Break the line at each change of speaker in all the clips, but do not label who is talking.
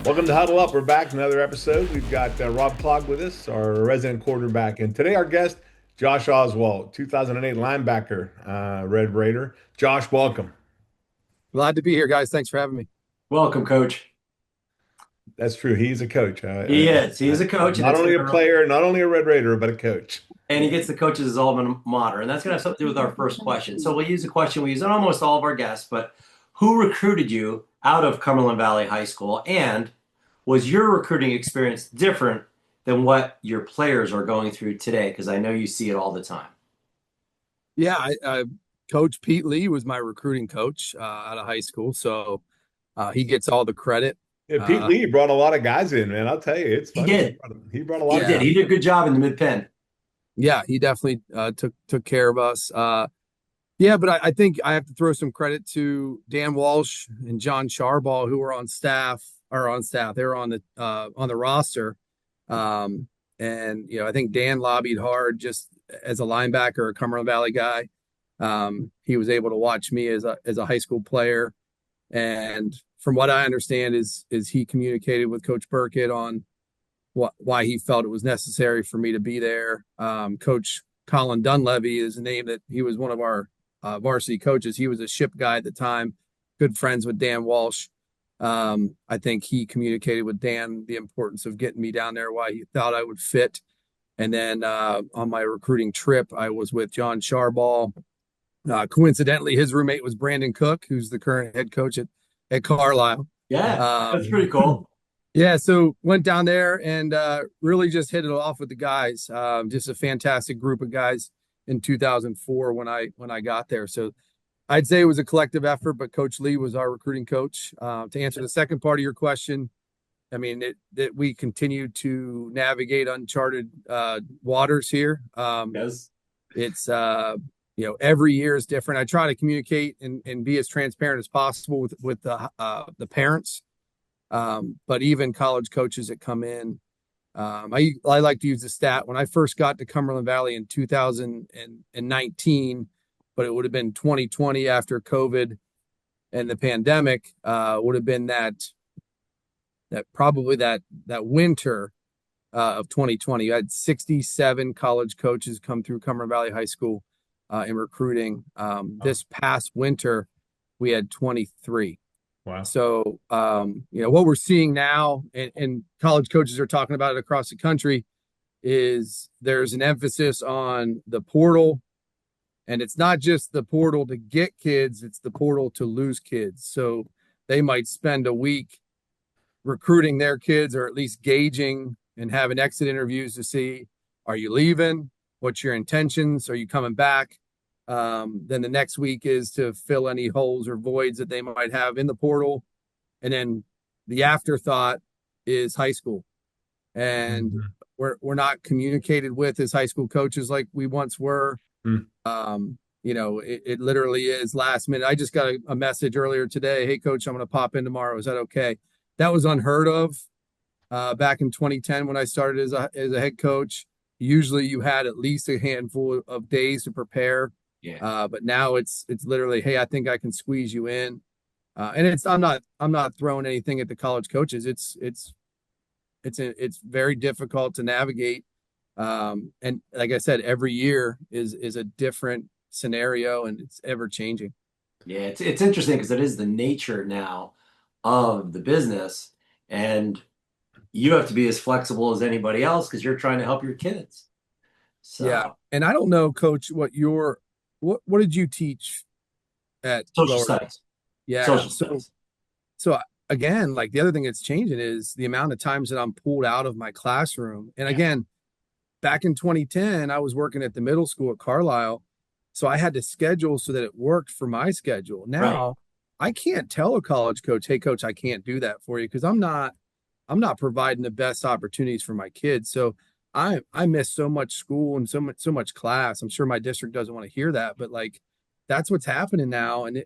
Welcome to Huddle Up. We're back, another episode. We've got Rob Clog with us, our resident quarterback. And today our guest, Josh Oswalt, 2008 linebacker, Red Raider. Josh, welcome.
Glad to be here, guys. Thanks for having me.
Welcome, Coach.
That's true. He's a coach.
He is. He is a coach, and
Not only a player, not only a Red Raider, but a coach.
And he gets the coach's alma-mater, and that's going to have something to do with our first question. So we'll use a question we use on almost all of our guests, but who recruited you out of Cumberland Valley High School, and was your recruiting experience different than what your players are going through today? Because I know you see it all the time.
Yeah, Coach Pete Lee was my recruiting coach out of high school, so he gets all the credit.
Yeah, Pete Lee brought a lot of guys in, man. I'll tell you, it's funny.
He did.
He brought a lot.
He did. He did a good job in the mid-pen.
Yeah, he definitely took care of us. Yeah, but I think I have to throw some credit to Dan Walsh and John Charball, who were on staff. They were on the roster. And I think Dan lobbied hard just as a linebacker, a Cumberland Valley guy. He was able to watch me as a high school player, and from what I understand is he communicated with Coach Burkett on why he felt it was necessary for me to be there. Coach Colin Dunleavy is a name that he was one of our varsity coaches. He was a ship guy at the time, good friends with Dan Walsh. I think he communicated with Dan the importance of getting me down there, why he thought I would fit. And then on my recruiting trip, I was with John Charball. Coincidentally, his roommate was Brandon Cook, who's the current head coach at Carlisle.
Yeah, that's pretty cool.
Yeah, so went down there and really just hit it off with the guys. Just a fantastic group of guys in 2004 when I got there. So I'd say it was a collective effort, but Coach Lee was our recruiting coach. To answer the second part of your question, I mean, that we continue to navigate uncharted waters here.
Yes.
It's every year is different. I try to communicate and be as transparent as possible with the parents. But even college coaches that come in, I like to use the stat when I first got to Cumberland Valley in 2019, but it would have been 2020 after COVID and the pandemic, would have been that winter of 2020. I had 67 college coaches come through Cumberland Valley High School in recruiting. This past winter, we had 23.
Wow.
So, what we're seeing now, and college coaches are talking about it across the country, is there's an emphasis on the portal. And it's not just the portal to get kids, it's the portal to lose kids. So they might spend a week recruiting their kids, or at least gauging and having exit interviews to see, are you leaving? What's your intentions? Are you coming back? Then the next week is to fill any holes or voids that they might have in the portal. And then the afterthought is high school. And we're not communicated with as high school coaches like we once were. It literally is last minute. I just got a message earlier today. Hey, coach, I'm going to pop in tomorrow. Is that okay? That was unheard of back in 2010 when I started as a head coach. Usually you had at least a handful of days to prepare.
Yeah.
But now it's literally, hey, I think I can squeeze you in. And I'm not throwing anything at the college coaches. It's very difficult to navigate. And like I said, every year is a different scenario, and it's ever changing.
Yeah, it's interesting because it is the nature now of the business, and you have to be as flexible as anybody else because you're trying to help your kids. So
yeah, and I don't know, Coach, what did you teach at
social studies?
Yeah,
social studies.
So again, like the other thing that's changing is the amount of times that I'm pulled out of my classroom. And again, back in 2010, I was working at the middle school at Carlisle, so I had to schedule so that it worked for my schedule. Now, I can't tell a college coach, "Hey, coach, I can't do that for you," because I'm not providing the best opportunities for my kids. So I miss so much school and so much class. I'm sure my district doesn't want to hear that, but like that's what's happening now. And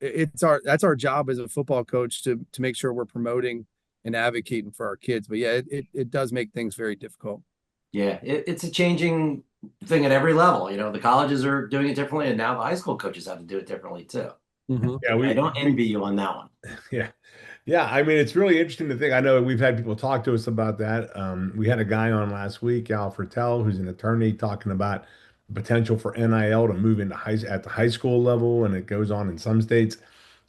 that's our job as a football coach to make sure we're promoting and advocating for our kids. But yeah, it does make things very difficult.
Yeah, it's a changing thing at every level. The colleges are doing it differently, and now the high school coaches have to do it differently too.
Hmm.
Yeah,
I don't envy you on that one.
yeah. Yeah, I mean, it's really interesting to think. I know we've had people talk to us about that. We had a guy on last week, Al Fertel, who's an attorney, talking about the potential for NIL to move into at the high school level, and it goes on in some states,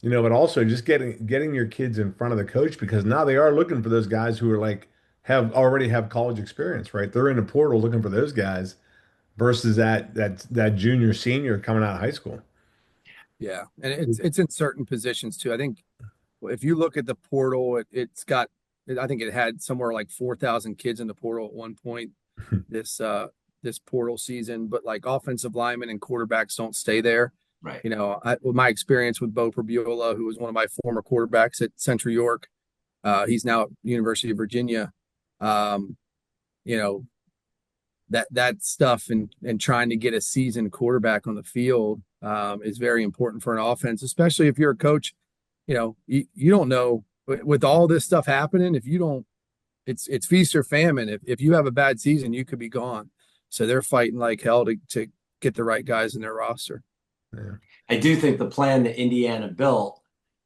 but also just getting your kids in front of the coach because now they are looking for those guys who are like have college experience, right? They're in the portal looking for those guys versus that junior senior coming out of high school.
Yeah, and it's in certain positions too. I think if you look at the portal, it's got, I think it had somewhere like 4,000 kids in the portal at one point this this portal season. But like offensive linemen and quarterbacks don't stay there.
Right.
With my experience with Bo Prabiola, who was one of my former quarterbacks at Central York, he's now at University of Virginia. Um, you know, that stuff and trying to get a seasoned quarterback on the field is very important for an offense, especially if you're a coach. You don't know with all this stuff happening. If you don't, it's feast or famine. If you have a bad season, you could be gone. So they're fighting like hell to get the right guys in their roster.
Yeah.
I do think the plan that Indiana built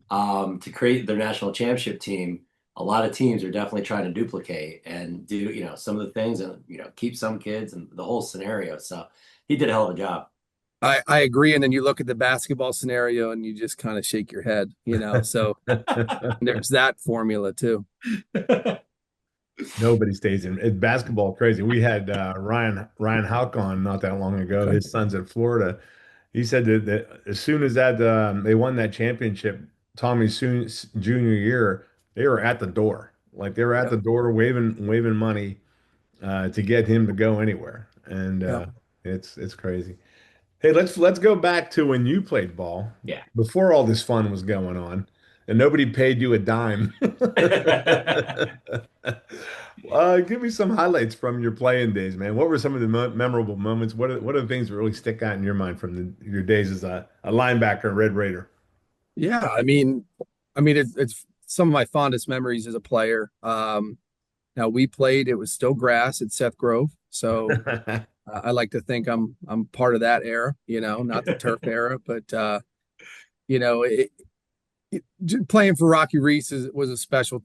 to create their national championship team, a lot of teams are definitely trying to duplicate and do, some of the things and, keep some kids and the whole scenario. So he did a hell of a job.
I agree. And then you look at the basketball scenario and you just kind of shake your head, So there's that formula too.
Nobody stays in basketball. Crazy. We had Ryan Houck on not that long ago.
Okay.
His son's at Florida. He said that as soon as they won that championship, Tommy's junior year, they were at the door. Like they were at
Yep.
the door waving money to get him to go anywhere. And
Yep.
it's crazy. Hey, let's go back to when you played ball
Yeah.
before all this fun was going on, and nobody paid you a dime. Give me some highlights from your playing days, man. What were some of the memorable moments? What are the things that really stick out in your mind from your days as a linebacker, Red Raider?
Yeah. I mean, it's some of my fondest memories as a player. Now we played, it was still grass at Seth Grove. So I like to think I'm part of that era, not the turf era, but you know, it, playing for Rocky Reese was a special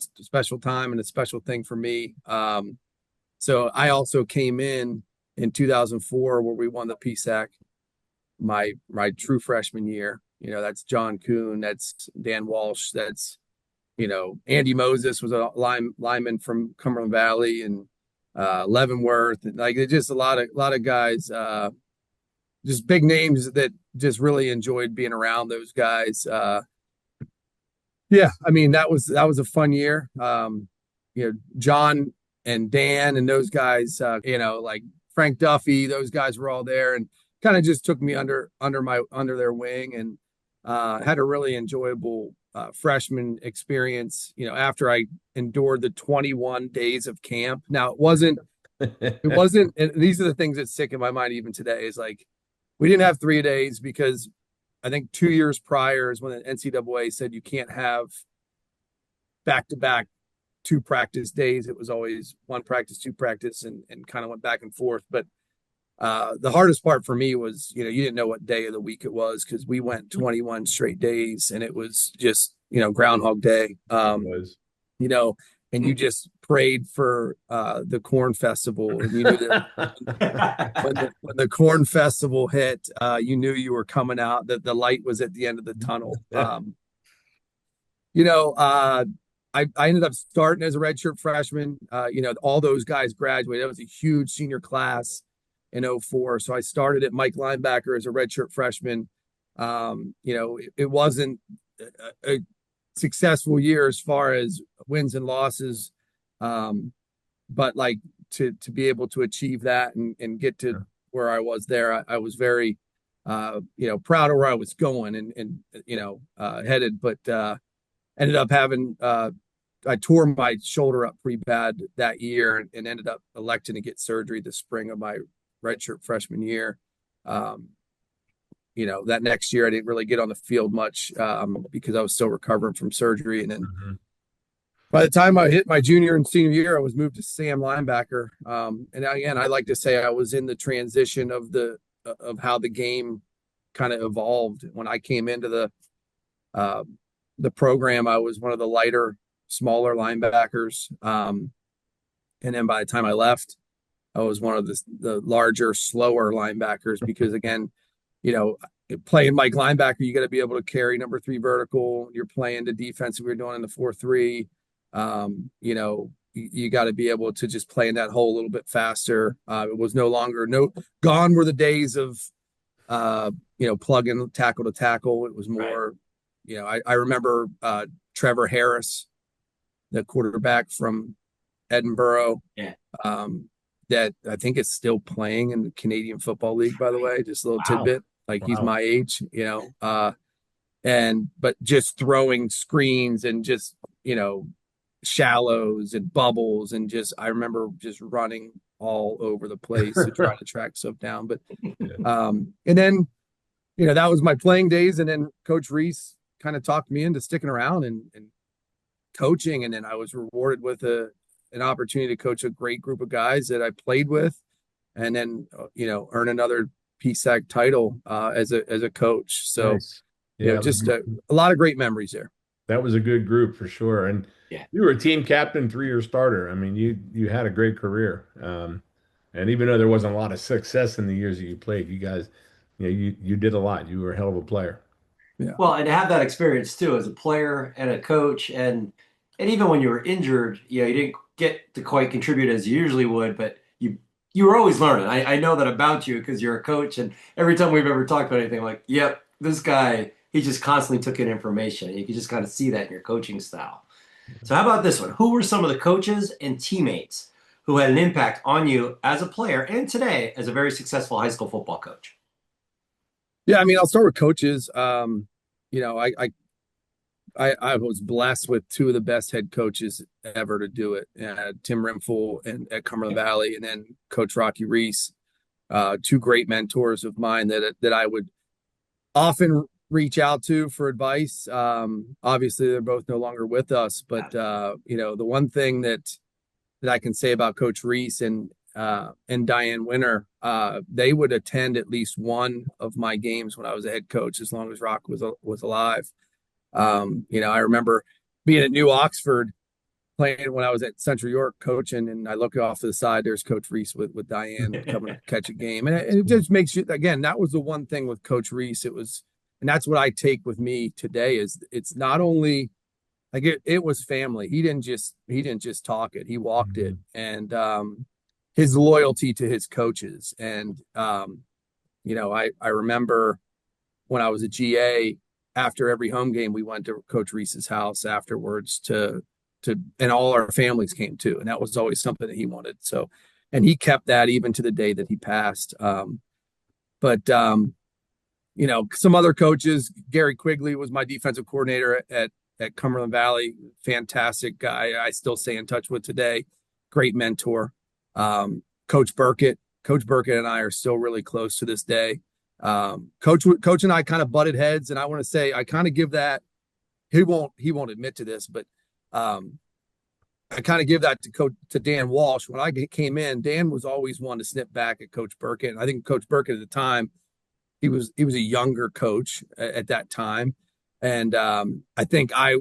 time and a special thing for me. So I also came in 2004 where we won the PSAC my true freshman year. That's John Kuhn, that's Dan Walsh, that's Andy Moses was a lineman from Cumberland Valley, and Leavenworth, and like just a lot of guys, just big names that just really enjoyed being around those guys. Yeah, I mean that was a fun year. John and Dan and those guys, like Frank Duffy, those guys were all there and kind of just took me under their wing, and had a really enjoyable freshman experience. After I endured the 21 days of camp. Now it wasn't, and these are the things that stick in my mind even today, is like we didn't have 3 days because I think 2 years prior is when the NCAA said you can't have back-to-back 2 practice days. It was always 1 practice, 2 practice, and kind of went back and forth. But the hardest part for me was, you didn't know what day of the week it was because we went 21 straight days and it was just, Groundhog Day.
It was.
And you just prayed for the corn festival, and you knew that when the corn festival hit, you knew you were coming out, that the light was at the end of the tunnel. I ended up starting as a redshirt freshman. All those guys graduated. That was a huge senior class in 2004. So I started at Mike linebacker as a redshirt freshman. It wasn't a successful year as far as wins and losses. But like to be able to achieve that and get to where I was there, I was very, proud of where I was going and headed, but ended up having, I tore my shoulder up pretty bad that year and ended up electing to get surgery the spring of my redshirt freshman year. That next year I didn't really get on the field much because I was still recovering from surgery. And then by the time I hit my junior and senior year, I was moved to Sam linebacker. And again, I like to say I was in the transition of how the game kind of evolved when I came into the uh, the program, I was one of the lighter, smaller linebackers. And then by the time I left, I was one of the larger, slower linebackers because again, you know, playing Mike linebacker, you got to be able to carry number 3 vertical. You're playing the defense we were doing in the 4-3. You know, you got to be able to just play in that hole a little bit faster. It was gone were the days of plugging tackle to tackle. It was
Right.
more, I remember Trevor Harris, the quarterback from Edinburgh.
Yeah.
That I think is still playing in the Canadian Football League, by the way. Just a little
Wow.
tidbit. Like he's
Wow.
my age, but just throwing screens and just, shallows and bubbles and just I remember just running all over the place to try to track stuff down. But and then, that was my playing days. And then Coach Reese kind of talked me into sticking around and coaching. And then I was rewarded with an opportunity to coach a great group of guys that I played with, and then earn another PSAC title as a coach. So
Nice. Yeah,
just a lot of great memories there.
that was a good group for sure. And
Yeah.
you were a team captain, 3-year starter. I mean, you had a great career. And even though there wasn't a lot of success in the years that you played, you guys, you did a lot. You were a hell of a player.
Yeah.
Well, and to have that experience too as a player and a coach, and even when you were injured, you didn't get to quite contribute as you usually would, but you were always learning. I know that about you because you're a coach, and every time we've ever talked about anything, I'm like, yep, this guy, he just constantly took in information. And you can just kind of see that in your coaching style. So how about this one? Who were some of the coaches and teammates who had an impact on you as a player and today as a very successful high school football coach?
Yeah, I mean, I'll start with coaches. I was blessed with 2 of the best head coaches ever to do it. Tim Rimful at Cumberland Valley, and then Coach Rocky Reese, 2 great mentors of mine that I would often reach out to for advice. Obviously, they're both no longer with us, but the one thing that I can say about Coach Reese and Diane Winter, they would attend at least one of my games when I was a head coach, as long as Rock was alive. I remember being at New Oxford playing when I was at Central York coaching, and I look off to the side, there's Coach Reese with Diane coming to catch a game. And it just makes you, again, that was the one thing with Coach Reese. And that's what I take with me today is it's not only like it was family. He didn't just talk it. He walked it. And, his loyalty to his coaches. And, I remember when I was a GA, after every home game, we went to Coach Reese's house afterwards and all our families came too. And that was always something that he wanted. So, and he kept that even to the day that he passed. But some other coaches, Gary Quigley was my defensive coordinator at Cumberland Valley. Fantastic guy. I still stay in touch with today. Great mentor. Coach Burkett and I are still really close to this day. Coach and I kind of butted heads, and I want to say I kind of give that. He won't admit to this, but I kind of give that to Dan Walsh. When I came in, Dan was always one to snip back at Coach Burkett. And I think Coach Burkett at the time, he was a younger coach at that time, and I think I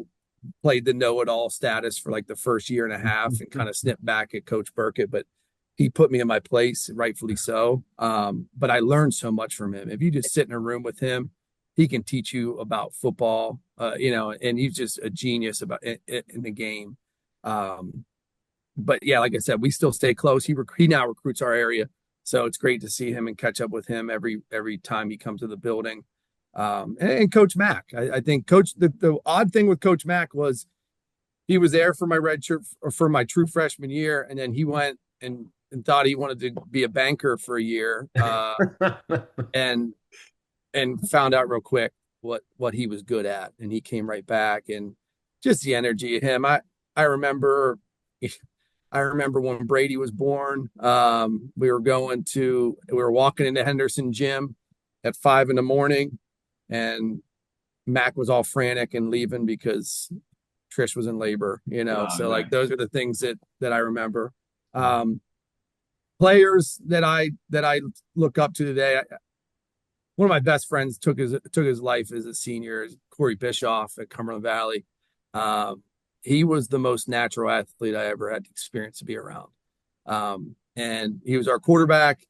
played the know-it-all status for like the first year and a half and kind of snipped back at Coach Burkett, but he put me in my place, rightfully so. But I learned so much from him. If you just sit in a room with him, he can teach you about football, and he's just a genius about in the game. But yeah, like I said, we still stay close. He now recruits our area, so it's great to see him and catch up with him every time he comes to the building. And Coach Mack, I think the odd thing with Coach Mack was he was there for my for my true freshman year, and then he went and thought he wanted to be a banker for a year, and found out real quick what he was good at, and he came right back. And just the energy of him. I remember when Brady was born. We were walking into Henderson Gym at 5 a.m, and Mac was all frantic and leaving because Trish was in labor, so like those are the things that I remember. Players that I look up to today, one of my best friends took his life as a senior, Corey Bischoff at Cumberland Valley. He was the most natural athlete I ever had the experience to be around. And he was our quarterback.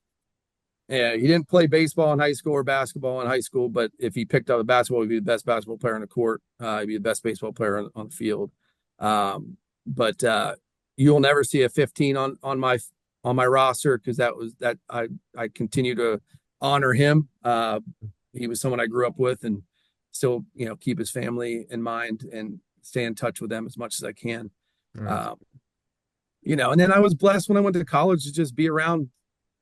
And he didn't play baseball in high school or basketball in high school, but if he picked up a basketball, he'd be the best basketball player on the court. He'd be the best baseball player on the field. But you'll never see a 15 on my roster, because I continue to honor him. He was someone I grew up with, and still, keep his family in mind and stay in touch with them as much as I can.
Right.
And then I was blessed when I went to college to just be around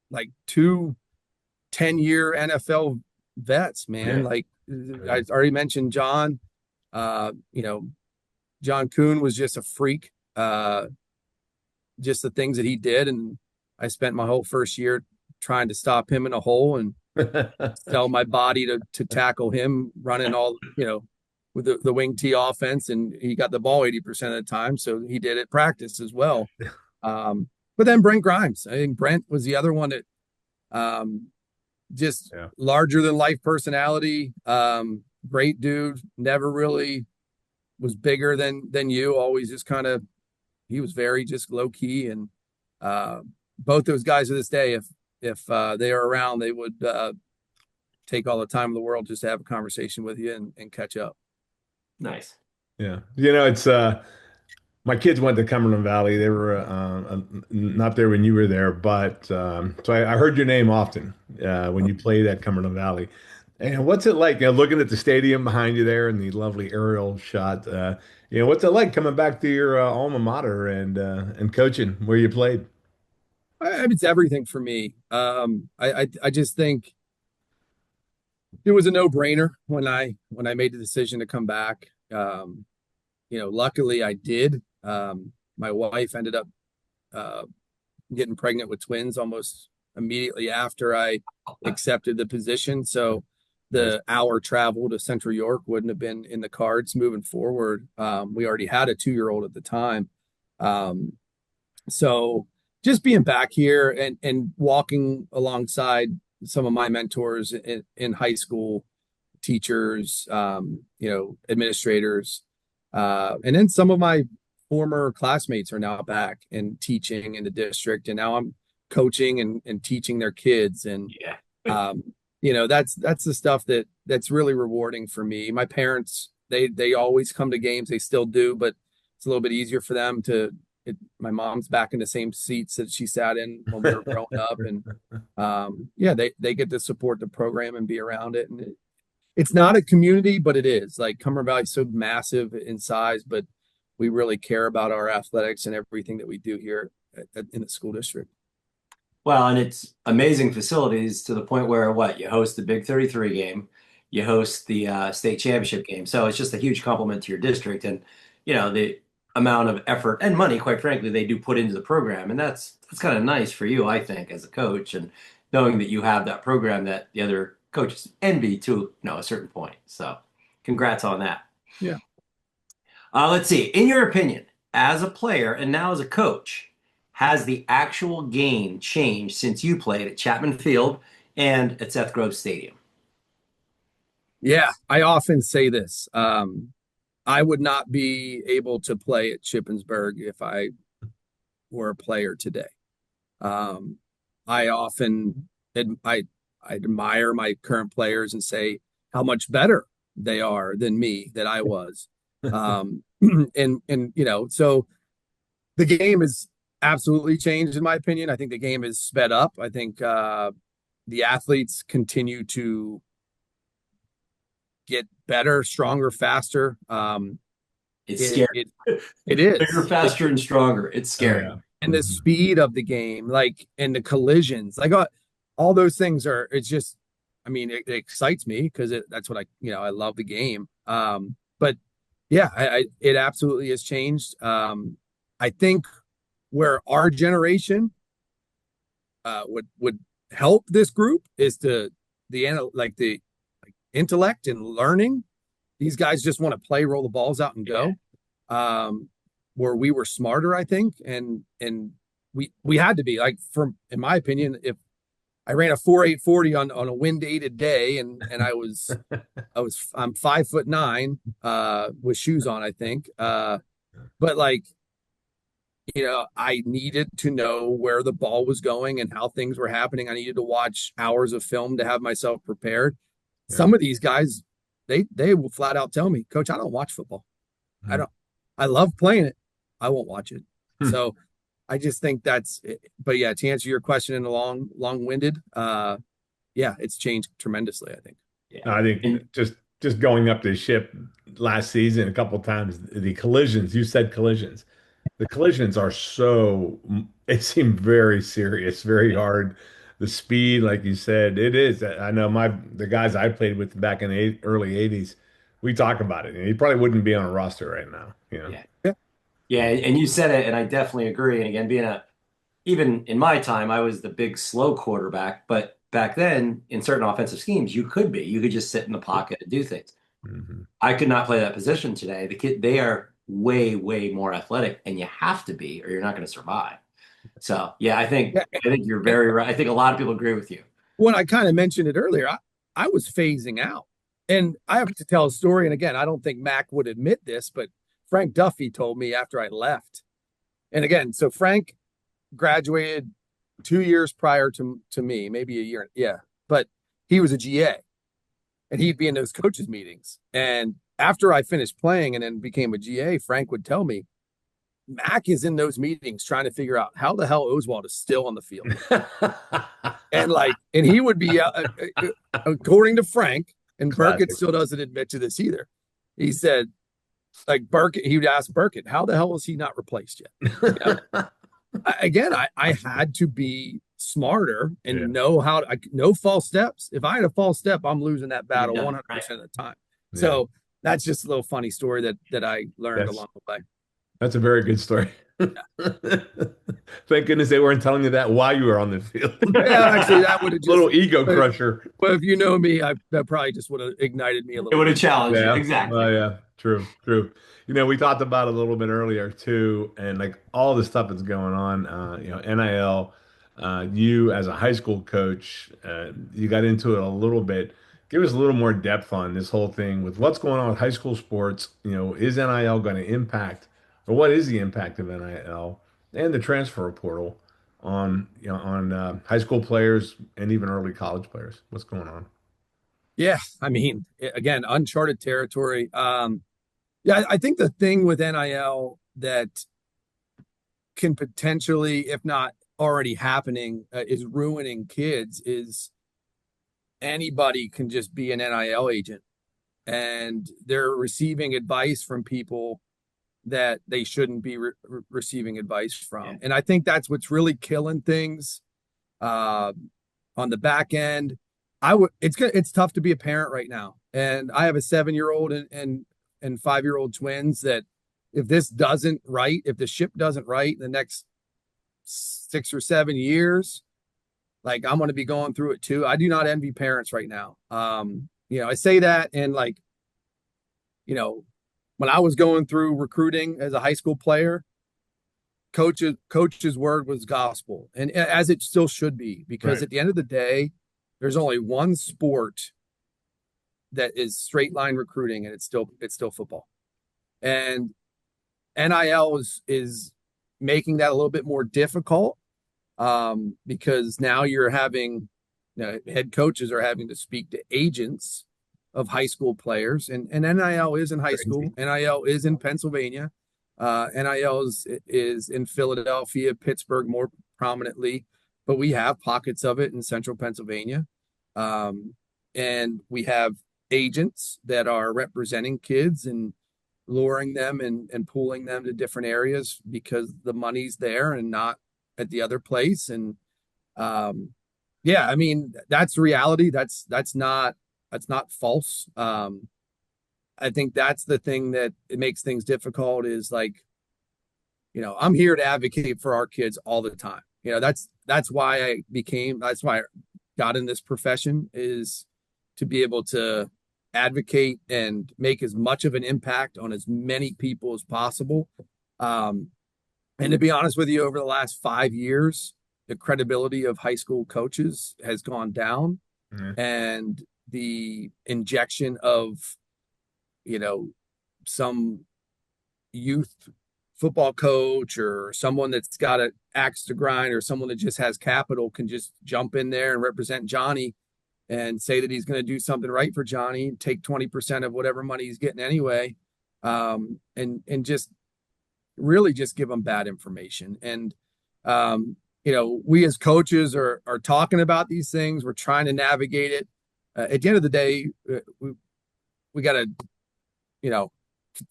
like two 10-year NFL vets, man.
Yeah.
Like I already mentioned John. John Kuhn was just a freak. Just the things that he did, and I spent my whole first year trying to stop him in a hole and tell my body to tackle him, running all with the wing T offense, and he got the ball 80% of the time, so he did it practice as well. But then Brent Grimes, I think Brent was the other one that just larger than life personality, great dude, never really was bigger than you, always just kind of, he was very just low key. And both those guys to this day, if they are around, they would take all the time in the world just to have a conversation with you and catch up.
Nice.
Yeah. It's my kids went to Cumberland Valley. They were not there when you were there, but so I heard your name often when you played at Cumberland Valley. And what's it like, looking at the stadium behind you there and the lovely aerial shot? What's it like coming back to your alma mater and coaching where you played?
It's everything for me. I just think it was a no-brainer when I made the decision to come back. Luckily I did. My wife ended up getting pregnant with twins almost immediately after I accepted the position. So the hour travel to Central York wouldn't have been in the cards moving forward. We already had a 2-year-old at the time. So just being back here and walking alongside some of my mentors in high school, teachers, administrators, and then some of my former classmates are now back and teaching in the district, and now I'm coaching and teaching their kids. And that's the stuff that's really rewarding for me. My parents, they always come to games, they still do, but it's a little bit easier for them my mom's back in the same seats that she sat in when we were growing up, and they get to support the program and be around it. And it's not a community, but it is. Like, Cumberland Valley is so massive in size, but we really care about our athletics and everything that we do here in the school district.
Well, and it's amazing facilities to the point where you host the Big 33 game, you host the state championship game. So it's just a huge compliment to your district, and the amount of effort and money, quite frankly, they do put into the program. And that's kind of nice for you, I think, as a coach, and knowing that you have that program that the other coaches envy to a certain point. So congrats on that.
Yeah.
Let's see. In your opinion, as a player and now as a coach, has the actual game changed since you played at Chapman Field and at Seth Grove Stadium?
Yeah, I often say this. I would not be able to play at Shippensburg if I were a player today. I often I admire my current players and say how much better they are than me, that I was. So the game is absolutely changed, in my opinion. I think the game is sped up. I think the athletes continue to get better, stronger, faster.
It's scary.
It is
bigger, faster, and stronger. It's scary.
Yeah.
And the speed of the game, and the collisions, all those things it's just, it excites me because that's what I love the game. But yeah, it absolutely has changed. I think where our generation would help this group is the intellect and learning. These guys just want to play, roll the balls out and go. Where we were smarter, I think, and we had to be, in my opinion, if I ran a 4.840 on a wind aided day, and I'm 5'9", with shoes on, I think. But like, I needed to know where the ball was going and how things were happening. I needed to watch hours of film to have myself prepared.
Yeah.
Some of these guys, they will flat out tell me, Coach, I don't watch football. I
Hmm.
don't. I love playing it. I won't watch it.
Hmm.
So I just think that's it. But yeah, to answer your question in a long-winded, yeah, it's changed tremendously, I think.
Yeah.
I think
And
just going up the ship last season a couple of times, the collisions, you said collisions. The collisions are so, it seemed very serious, very
yeah.
hard. The speed, like you said, it is. I know the guys I played with back in the early 80s, we talk about it. And he probably wouldn't be on a roster right now, you know.
Yeah.
Yeah.
Yeah. And you said it, and I definitely agree. And again, even in my time, I was the big slow quarterback, but back then in certain offensive schemes, you could be. You could just sit in the pocket and do things.
Hmm.
I could not play that position today. They are way, way more athletic, and you have to be, or you're not going to survive. So yeah,
Yeah.
I think you're
And
very right. I think a lot of people agree with you.
when I kind of mentioned it earlier, I was phasing out. And I have to tell a story. And again, I don't think Mac would admit this, but Frank Duffy told me after I left. And again, so Frank graduated 2 years prior to me, maybe a year. Yeah. But he was a GA and he'd be in those coaches' meetings. And after I finished playing and then became a GA, Frank would tell me, Mac is in those meetings trying to figure out how the hell Oswalt is still on the field. And he would be, according to Frank, and Burkett
Classic.
still doesn't admit to this either. He said, like Burkett, he would ask Burkett, how the hell is he not replaced yet? Again, I had to be smarter
Yeah.
and know no false steps. If I had a false step, I'm losing that
You're
battle
done.
100% of the time.
Yeah.
So that's just a little funny story that I learned
That's
along the way.
that's a very good story. Thank goodness they weren't telling you that while you were on the field.
Yeah, actually, that would have just,
Little ego crusher.
but if you know me, that probably just would have ignited me a
It
little
would
bit.
have challenged you.
Yeah.
Exactly.
Oh, yeah. True. True. We talked about it a little bit earlier too, and like all the stuff that's going on, NIL, you as a high school coach, you got into it a little bit. Give us a little more depth on this whole thing with what's going on with high school sports. Is NIL going to impact, or what is the impact of NIL and the transfer portal on high school players and even early college players? What's going on?
Yeah, I mean, again, uncharted territory. Yeah, I think the thing with NIL that can potentially, if not already happening, is ruining kids is anybody can just be an NIL agent and they're receiving advice from people that they shouldn't be receiving advice from.
Yeah.
And I think that's what's really killing things uh, on the back end. It's tough to be a parent right now. And I have a 7-year-old and 5-year-old twins that if this doesn't right, if the ship doesn't right in the next 6 or 7 years, like I'm going to be going through it too. I do not envy parents right now. I say that and like, when I was going through recruiting as a high school player, coach's word was gospel, and as it still should be, because
Right.
at the end of the day, there's only one sport that is straight line recruiting, and it's still football. And NIL is making that a little bit more difficult because now you're having head coaches are having to speak to agents of high school players, and NIL is in high school. NIL is in Pennsylvania. NIL is in Philadelphia, Pittsburgh more prominently, but we have pockets of it in central Pennsylvania. And we have agents that are representing kids and luring them and pulling them to different areas because the money's there and not at the other place. And yeah, I mean, that's reality. That's not false. I think that's the thing that it makes things difficult is like, I'm here to advocate for our kids all the time. That's why I got in this profession, is to be able to advocate and make as much of an impact on as many people as possible. And to be honest with you, over the last 5 years, the credibility of high school coaches has gone down,
Yeah.
and the injection of, you know, some youth football coach or someone that's got an axe to grind or someone that just has capital can just jump in there and represent Johnny and say that he's going to do something right for Johnny and take 20% of whatever money he's getting anyway. And just really just give them bad information. And, we as coaches are talking about these things. We're trying to navigate it. At the end of the day, we got to,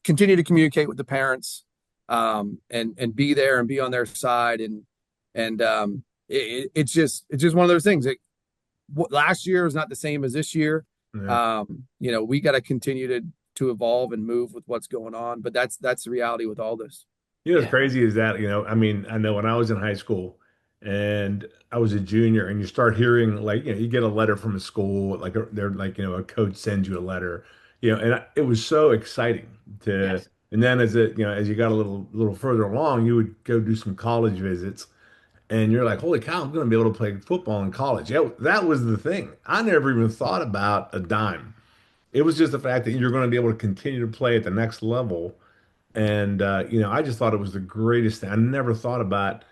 continue to communicate with the parents, and be there and be on their side. It's just one of those things. Last year is not the same as this year.
Yeah.
We got to continue to evolve and move with what's going on. But that's the reality with all this.
What's crazy is that, I mean, I know when I was in high school and I was a junior and you start hearing like, you get a letter from a school, like they're like, a coach sends you a letter, it was so exciting to,
Yes.
and then as you got a little further along, you would go do some college visits and you're like, holy cow, I'm going to be able to play football in college. Yeah, that was the thing. I never even thought about a dime. It was just the fact that you're going to be able to continue to play at the next level. And I just thought it was the greatest thing. I never thought about,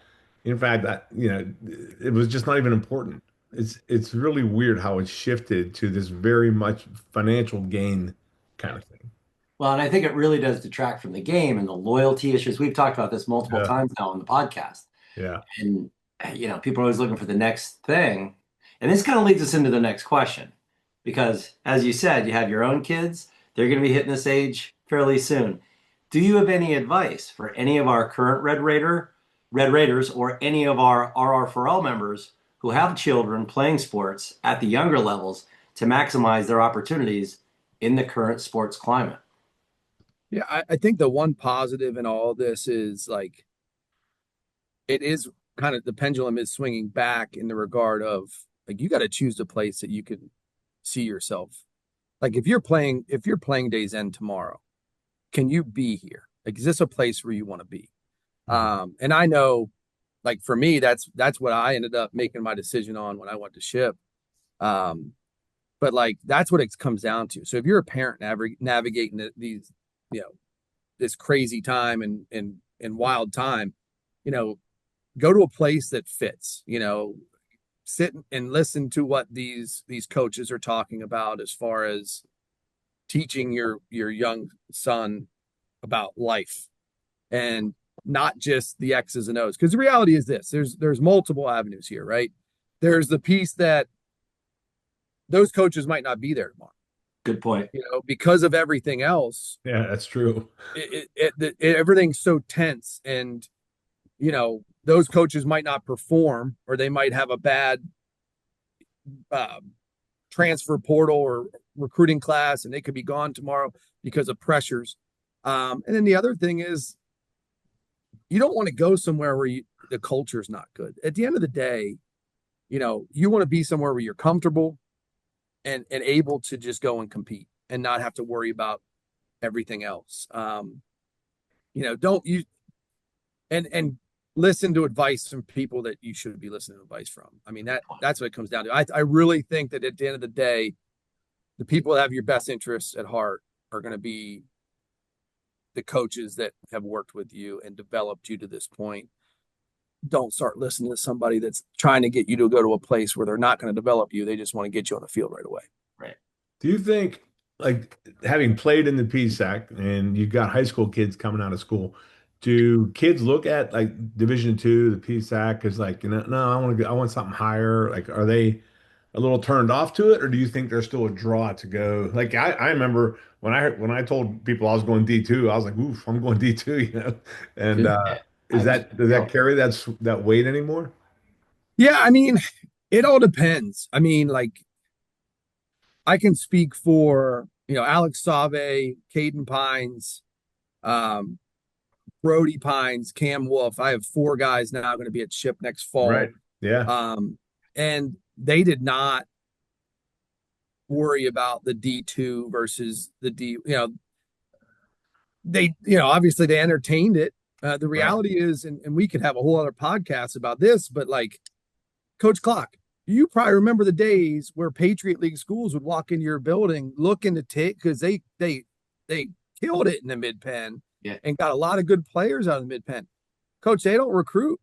in fact, it was just not even important. It's really weird how it shifted to this very much financial gain kind
Yeah.
of thing.
Well, and I think it really does detract from the game and the loyalty issues. We've talked about this multiple
Yeah,
times now on the podcast.
yeah,
And, people are always looking for the next thing. And this kind of leads us into the next question. Because as you said, you have your own kids. They're going to be hitting this age fairly soon. Do you have any advice for any of our current Red Raiders, or any of our RR4L members who have children playing sports at the younger levels to maximize their opportunities in the current sports climate?
Yeah, I think the one positive in all of this is like it is kind of the pendulum is swinging back in the regard of like you got to choose a place that you can see yourself. Like if your playing days end tomorrow, can you be here? Like, is this a place where you want to be?
mhm,
And I know, like for me, that's what I ended up making my decision on when I went to ship. Um, but like that's what it comes down to. So if you're a parent navigating these, you know, this crazy time and wild time, you know, go to a place that fits. Sit and listen to what these coaches are talking about as far as teaching your young son about life and not just the X's and O's. Because the reality is this: there's multiple avenues here, right? There's the piece that those coaches might not be there tomorrow,
Good point.
because of everything else.
yeah, that's true.
Everything's so tense, and those coaches might not perform, or they might have a bad uh, transfer portal or recruiting class, and they could be gone tomorrow because of pressures. And then the other thing is, you don't want to go somewhere where the culture is not good. At the end of the day, you want to be somewhere where you're comfortable and able to just go and compete and not have to worry about everything else. Don't you and listen to advice from people that you should be listening to advice from. I mean, that's what it comes down to. I really think that at the end of the day, the people that have your best interests at heart are going to be the coaches that have worked with you and developed you to this point. Don't start listening to somebody that's trying to get you to go to a place where they're not going to develop you. They just want to get you on the field right away.
Right.
Do you think, like, having played in the PSAC and you've got high school kids coming out of school, do kids look at like Division II, the PSAC, as like, no, I want something higher? Like, are they a little turned off to it, or do you think there's still a draw to go? Like, I remember when I told people I was going D2, I was like, oof, I'm going D2, And
Yeah.
is
I was
that does that
thrilled.
carry that weight anymore?
Yeah, I mean, it all depends. I mean, like I can speak for, Alex Save, Caden Pines, um, Brody Pines, Cam Wolf. I have four guys now going to be at ship next
Right.
fall.
Yeah.
And they did not worry about the D2 versus the D, they, obviously they entertained it. The
Right.
reality is, and we could have a whole other podcast about this, but like Coach Clock, you probably remember the days where Patriot League schools would walk into your building looking to take because they killed it in the mid pen
Yeah.
and got a lot of good players out of the mid pen. Coach, they don't recruit.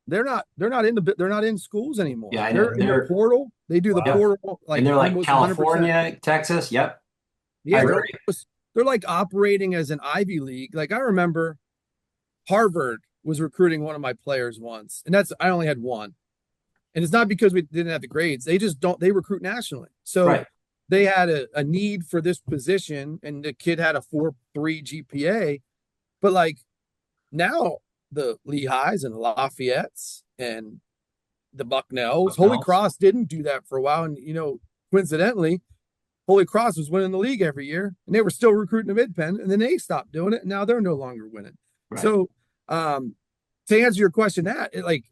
They're not in schools anymore.
Yeah, I know.
They're in the portal. They do the
Wow.
portal
And
like
they're like
almost 100%.
California, Texas. Yep. I
Yeah,
agree.
they're like operating as an Ivy League. Like I remember Harvard was recruiting one of my players once, and I only had one. And it's not because we didn't have the grades. They just don't, they recruit nationally. So
Right.
they had a need for this position, and the kid had a 4.3 GPA. But like now, the Lehighs and the Lafayette's and the Bucknells, Holy
Bucknells.
Cross didn't do that for a while. And, coincidentally, Holy Cross was winning the league every year, and they were still recruiting the mid pen, and then they stopped doing it, and now they're no longer winning.
Right.
So, to answer your question, like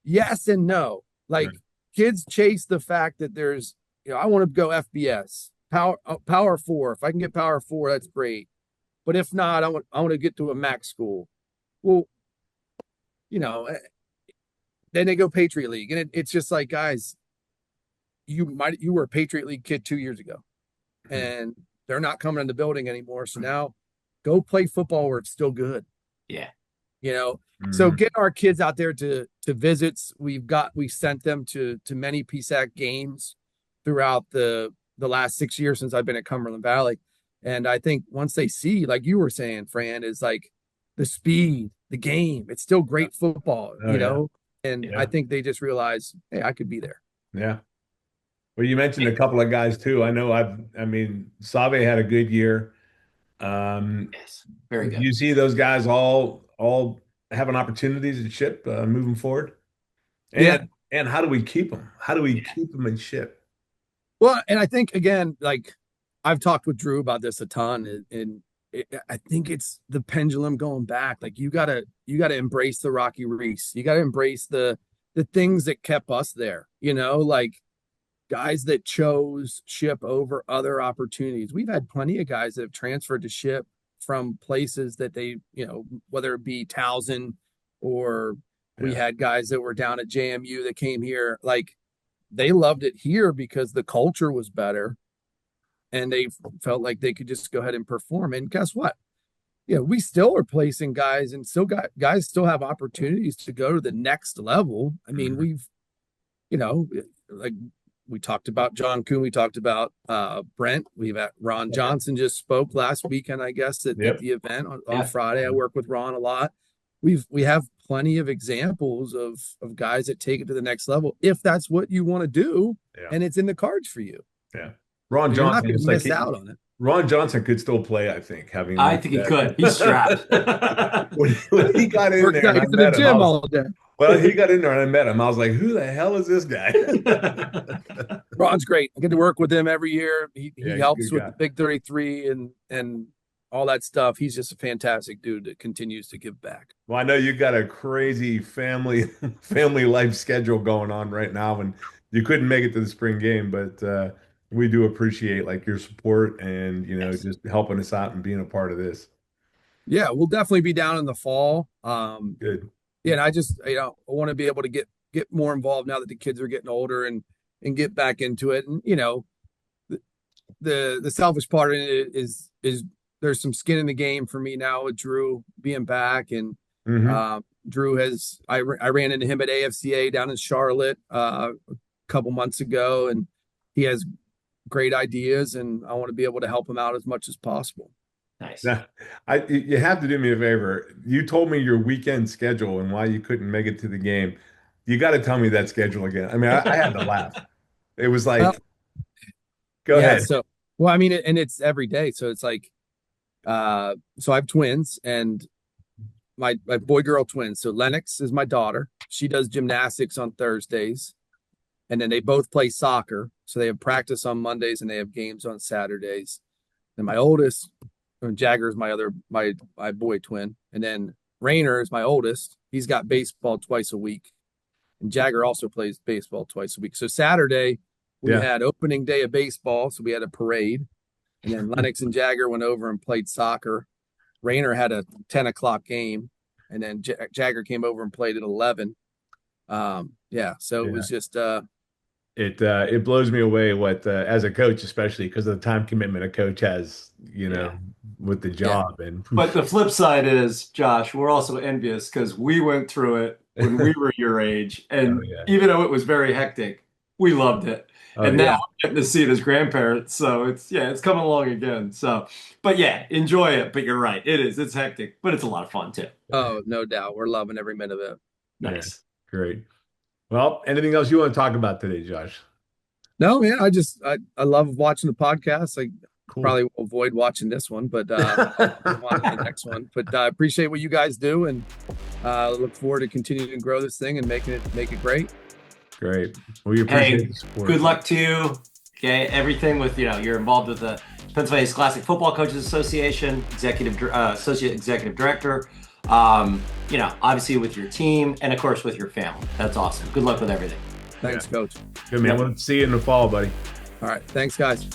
yes and no. Like
Right.
kids chase the fact that there's, I want to go FBS, power four. If I can get power four, that's great. But if not, I want to get to a MAC school. Well, then they go Patriot League, and it's just like, guys, you were a Patriot League kid 2 years ago, and they're not coming in the building anymore. So now, go play football where it's still good.
Yeah.
So getting our kids out there to visits, we sent them to many PSAC games throughout the last 6 years since I've been at Cumberland Valley. And I think once they see, like you were saying, Fran, is like the speed, the game, it's still great football, and
Yeah.
I think they just realize, hey, I could be there.
Yeah. Well, you mentioned a couple of guys too. Save had a good year.
Yes. Very
Do
good.
you see those guys all having opportunities at Ship moving forward?
Yeah.
And how do we keep them? How do we keep them in Ship?
Well, and I think again, like I've talked with Drew about this a ton, and I think it's the pendulum going back. Like you gotta embrace the Rocky Reese. You gotta embrace the things that kept us there. Like guys that chose Ship over other opportunities. We've had plenty of guys that have transferred to Ship from places that they, whether it be Towson or we had guys that were down at JMU that came here. Like they loved it here because the culture was better and they felt like they could just go ahead and perform. And guess what? We still are placing guys and guys still have opportunities to go to the next level. I mean, we've, like we talked about John Kuhn, we talked about Brent. We've had Ron Johnson just spoke last weekend, I guess, at the event on Friday. I work with Ron a lot. We have plenty of examples of guys that take it to the next level if that's what you want to do, and it's in the cards for you.
Yeah, Ron
You're not
Johnson
going to miss out on it.
Ron Johnson could still play, I think.
I think he could. He's strapped.
when he got in there,
to the gym all day.
Well, he got in there and I met him. I was like, who the hell is this guy?
Ron's great. I get to work with him every year. He helps with
guy.
the Big 33 and all that stuff. He's just a fantastic dude that continues to give back.
Well, I know you got a crazy family life schedule going on right now, and you couldn't make it to the spring game, but we do appreciate like your support and just helping us out and being a part of this.
Yeah, we'll definitely be down in the fall.
Good.
Yeah, and I just I want to be able to get more involved now that the kids are getting older and get back into it. And the selfish part in it is there's some skin in the game for me now with Drew being back, and Drew has I ran into him at AFCA down in Charlotte a couple months ago, and he has great ideas, and I want to be able to help him out as much as possible.
Nice.
Now, you have to do me a favor. You told me your weekend schedule and why you couldn't make it to the game. You got to tell me that schedule again. I mean, I had to laugh. It was like, go ahead.
So, well, I mean, and it's every day. So it's like, so I have twins, and my boy-girl twins. So Lennox is my daughter. She does gymnastics on Thursdays, and then they both play soccer. So they have practice on Mondays and they have games on Saturdays. And my oldest, Jagger is my boy twin, and then Rayner is my oldest. He's got baseball twice a week, and Jagger also plays baseball twice a week. So Saturday we had opening day of baseball, so we had a parade, and then Lennox and Jagger went over and played soccer. Rayner had a 10 o'clock game, and then Jagger came over and played at 11. Yeah. So it
Yeah.
was just,
It blows me away what as a coach, especially because of the time commitment a coach has,
Yeah.
with the
yeah.
job. And
But the flip side is, Josh, we're also envious because we went through it when we were your age.
oh
And
yeah,
even though it was very hectic, we loved it.
oh
And now
yeah,
we're getting to see it as grandparents. So it's coming along again. So, but yeah, enjoy it. But you're right. It's hectic, but it's a lot of fun too.
Oh, no doubt. We're loving every minute of it.
yeah,
Nice.
great. Well, anything else you want to talk about today, Josh?
No, man, I love watching the podcast. I
Cool.
probably will avoid watching this one, but I'll move on to the next one. But I appreciate what you guys do, and look forward to continuing to grow this thing and make it great.
Great. We appreciate
Hey,
the support.
good luck to you. Okay, everything with you're involved with the Pennsylvania Scholastic Football Coaches Association, associate executive director. Obviously with your team and of course with your family. That's awesome. Good luck with everything.
Thanks, Coach.
Good man. We'll see you in the fall, buddy.
All right, thanks, guys.